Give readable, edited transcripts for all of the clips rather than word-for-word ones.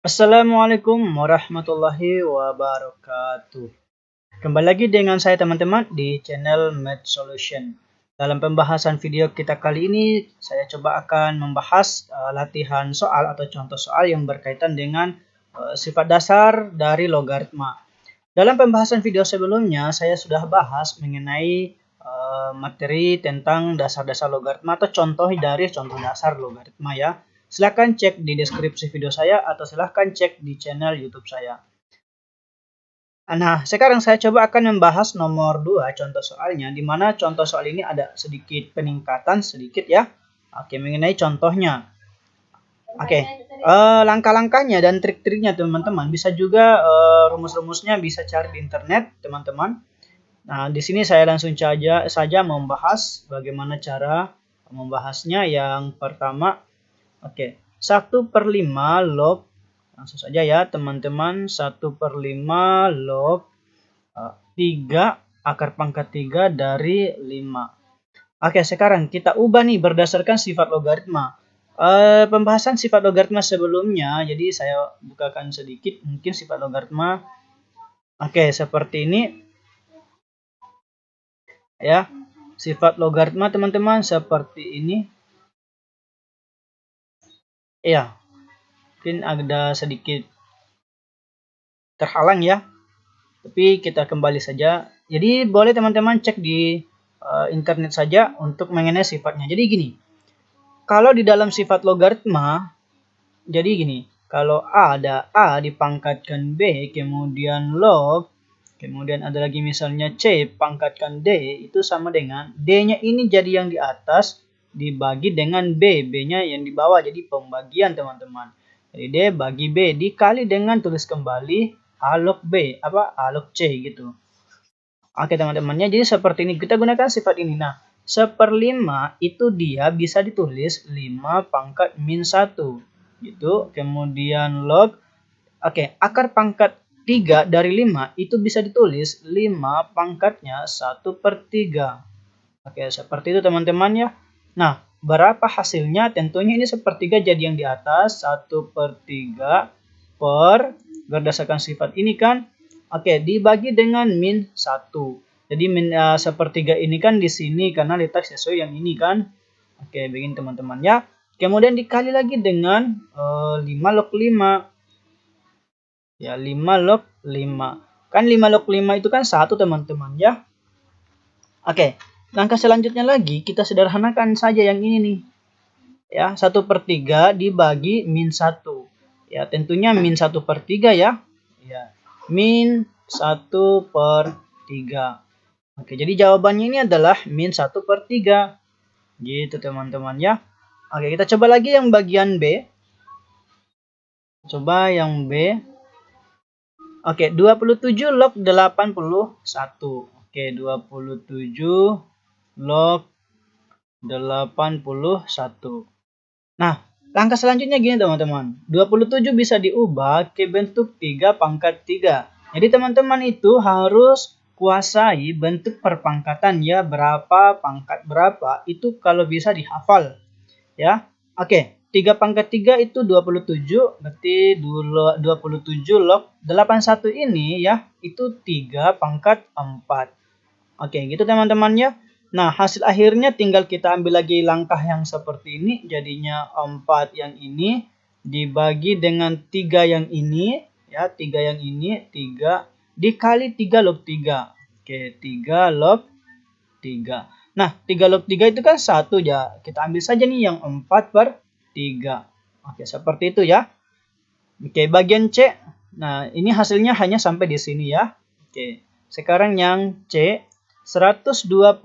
Assalamualaikum warahmatullahi wabarakatuh. Kembali lagi dengan saya teman-teman di channel Math Solution. Dalam pembahasan video kita kali ini, saya coba akan membahas latihan soal atau contoh soal yang berkaitan dengan sifat dasar dari logaritma. Dalam pembahasan video sebelumnya, saya sudah bahas mengenai materi tentang dasar-dasar logaritma atau contoh dari contoh dasar logaritma ya. Silahkan cek di deskripsi video saya atau silahkan cek di channel YouTube saya. Nah, sekarang saya coba akan membahas nomor 2 contoh soalnya, di mana contoh soal ini ada sedikit peningkatan sedikit ya. Oke, mengenai contohnya. Oke, langkah-langkahnya dan trik-triknya teman-teman bisa juga rumus-rumusnya bisa cari di internet teman-teman. Nah, di sini saya langsung saja membahas bagaimana cara membahasnya. Yang pertama, oke, 1/5 log, langsung saja ya teman-teman, 1/5 log 3 akar pangkat 3 dari 5. Oke, sekarang kita ubah nih berdasarkan sifat logaritma. Pembahasan sifat logaritma sebelumnya, jadi saya bukakan sedikit mungkin sifat logaritma. Oke, seperti ini ya. Sifat logaritma teman-teman seperti ini. Ya, mungkin ada sedikit terhalang ya, tapi kita kembali saja. Jadi boleh teman-teman cek di internet saja untuk mengenai sifatnya. Jadi gini, kalau di dalam sifat logaritma, jadi gini, kalau ada A dipangkatkan B, kemudian log, kemudian ada lagi misalnya C pangkatkan D, itu sama dengan D-nya ini jadi yang di atas dibagi dengan B, B-nya yang di bawah, jadi pembagian teman-teman. Jadi D bagi B dikali dengan tulis kembali A log B, A log C gitu. Oke teman-temannya, jadi seperti ini kita gunakan sifat ini. Nah, 1/5 itu dia bisa ditulis 5 pangkat min 1 gitu. Kemudian log, oke, akar pangkat 3 dari 5 itu bisa ditulis 5 pangkatnya 1/3. Oke, seperti itu teman-teman ya. Nah, berapa hasilnya? Tentunya ini 1/3 jadi yang di atas, 1/3 per, berdasarkan sifat ini kan. Oke, dibagi dengan min 1. Jadi min 1/3 ini kan di sini karena letak sesuai yang ini kan. Oke, begini teman-teman ya. Kemudian dikali lagi dengan 5 log 5. Ya, 5 log 5. Kan 5 log 5 itu kan 1 teman-teman ya. Oke, langkah selanjutnya lagi kita sederhanakan saja yang ini nih. Ya, 1/3 dibagi min 1. Ya, tentunya min 1/3 ya. Ya, min 1/3. Oke, jadi jawabannya ini adalah min 1/3. Gitu teman-teman ya. Oke, kita coba lagi yang bagian B. Coba yang B. Oke, 27 log 81. Oke, 27 log 81. Nah, langkah selanjutnya gini teman-teman. 27 bisa diubah ke bentuk 3 pangkat 3. Jadi teman-teman itu harus kuasai bentuk perpangkatan ya. Berapa pangkat berapa itu kalau bisa dihafal. Ya. Oke, 3 pangkat 3 itu 27. Berarti 27 log 81 ini ya. Itu 3 pangkat 4. Oke, gitu teman-teman ya. Nah, hasil akhirnya tinggal kita ambil lagi langkah yang seperti ini. Jadinya 4 yang ini dibagi dengan 3 yang ini. Ya, 3 yang ini, 3 dikali 3 log 3. Oke, 3 log 3. Nah, 3 log 3 itu kan 1 ya. Kita ambil saja nih yang 4/3. Oke, seperti itu ya. Oke, bagian C. Nah, ini hasilnya hanya sampai di sini ya. Oke, sekarang yang C. 125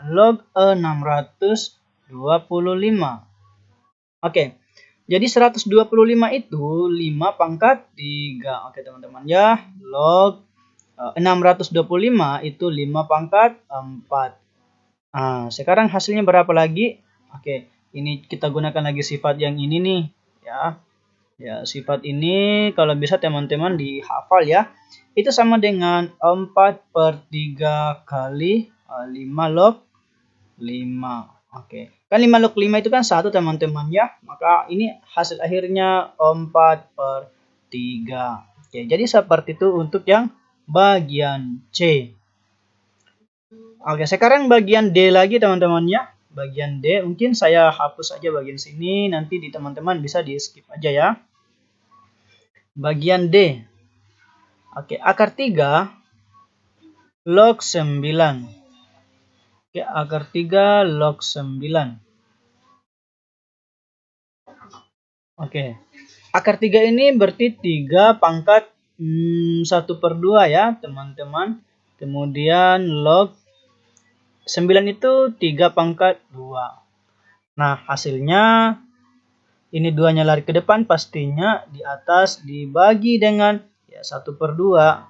log 625. Oke, jadi 125 itu 5 pangkat 3. Oke teman-teman ya, log 625 itu 5 pangkat 4. Nah, sekarang hasilnya berapa lagi? Oke, ini kita gunakan lagi sifat yang ini nih ya. Ya, sifat ini kalau bisa teman-teman dihafal ya. Itu sama dengan 4/3 kali 5 log 5. Oke. Kan 5 log 5 itu kan 1 teman-teman ya. Maka ini hasil akhirnya 4/3. Oke, jadi seperti itu untuk yang bagian C. Oke, sekarang bagian D lagi teman-teman ya. Bagian D mungkin saya hapus aja bagian sini, nanti di teman-teman bisa di skip aja ya. Bagian D. Oke, akar 3 log 9. Oke, akar 3 log 9. Oke. Akar 3 ini berarti 3 pangkat 1/2 ya, teman-teman. Kemudian log 9 itu 3 pangkat 2. Nah, hasilnya ini 2-nya lari ke depan, pastinya di atas dibagi dengan ya 1/2.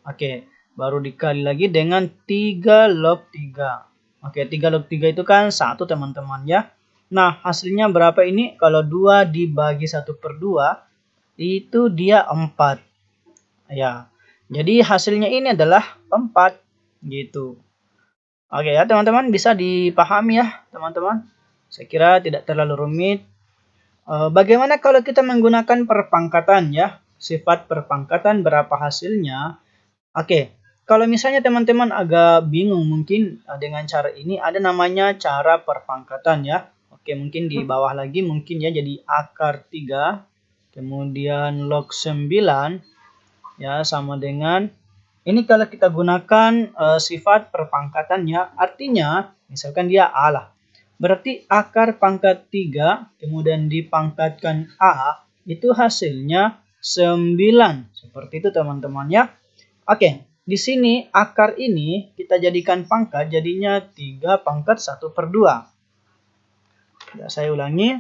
Oke, baru dikali lagi dengan 3 log 3. Oke, 3 log 3 itu kan 1 teman-teman ya. Nah, hasilnya berapa ini? Kalau 2 dibagi 1/2, itu dia 4. Ya, jadi hasilnya ini adalah 4 gitu. Oke ya teman-teman, bisa dipahami ya teman-teman. Saya kira tidak terlalu rumit. Bagaimana kalau kita menggunakan perpangkatan ya? Sifat perpangkatan berapa hasilnya? Oke, kalau misalnya teman-teman agak bingung mungkin dengan cara ini, ada namanya cara perpangkatan ya. Oke, mungkin di bawah lagi mungkin ya, jadi akar 3 kemudian log 9 ya sama dengan ini. Kalau kita gunakan sifat perpangkatannya, artinya misalkan dia A lah. Berarti akar pangkat 3 kemudian dipangkatkan A itu hasilnya 9. Seperti itu teman-teman ya. Oke, di sini akar ini kita jadikan pangkat, jadinya 3 pangkat 1/2. Ya, saya ulangi.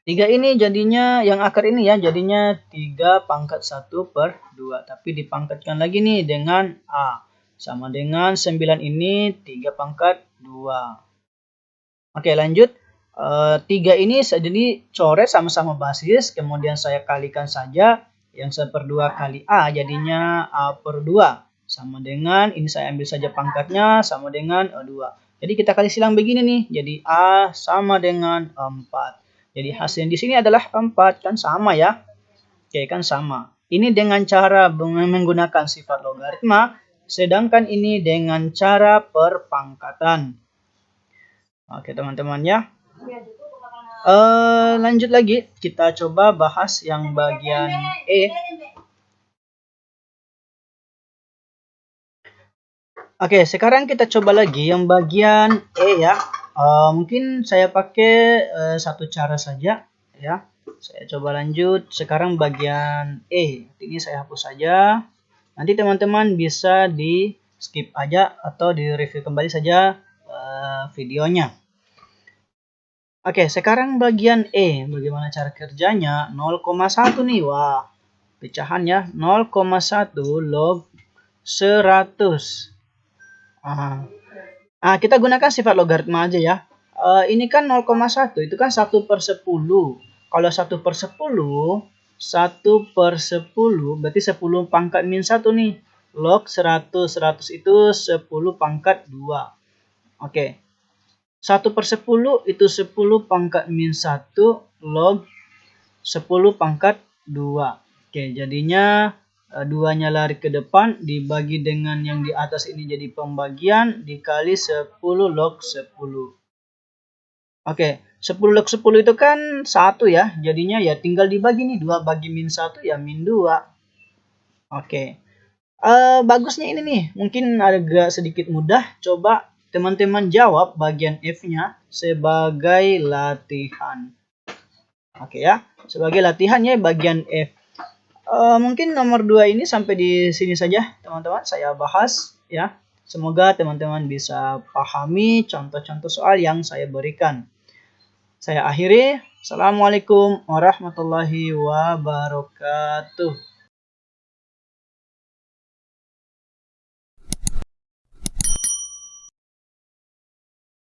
3 ini jadinya, yang akar ini ya, jadinya 3 pangkat 1/2. Tapi dipangkatkan lagi nih dengan A. Sama dengan 9 ini 3 pangkat 2. Oke, lanjut. 3 ini jadi coret sama-sama basis, kemudian saya kalikan saja. Yang 1/2 kali A jadinya A/2. Sama dengan, ini saya ambil saja pangkatnya, sama dengan 2. Jadi kita kali silang begini nih. Jadi A sama dengan 4. Jadi hasil di sini adalah 4, kan sama ya. Oke, kan sama. Ini dengan cara menggunakan sifat logaritma, sedangkan ini dengan cara perpangkatan. Oke teman-teman ya. Lanjut lagi, kita coba bahas yang bagian E. Oke, sekarang kita coba lagi yang bagian E ya. Mungkin saya pakai satu cara saja ya. Saya coba lanjut. Sekarang bagian E. Ini saya hapus saja. Nanti teman-teman bisa di skip aja atau di review kembali saja videonya. Oke, sekarang bagian E. Bagaimana cara kerjanya? 0,1 nih. Wah, pecahan ya. 0,1 log 100. Kita gunakan sifat logaritma aja ya. Ini kan 0,1. Itu kan 1/10. Kalau 1/10, 1/10 berarti 10 pangkat min 1 nih. Log 100. 100 itu 10 pangkat 2. Oke. 1/10 itu 10 pangkat min 1 log 10 pangkat 2. Oke, jadinya 2-nya lari ke depan dibagi dengan yang di atas ini jadi pembagian dikali 10 log 10. Oke, 10 log 10 itu kan 1 ya. Jadinya ya tinggal dibagi nih, 2 bagi min 1 ya min 2. Oke. Bagusnya ini nih, mungkin agak sedikit mudah. Coba teman-teman jawab bagian F-nya sebagai latihan. Oke ya, sebagai latihan ya bagian F. Mungkin nomor 2 ini sampai di sini saja teman-teman saya bahas ya. Semoga teman-teman bisa pahami contoh-contoh soal yang saya berikan. Saya akhiri. Assalamualaikum warahmatullahi wabarakatuh.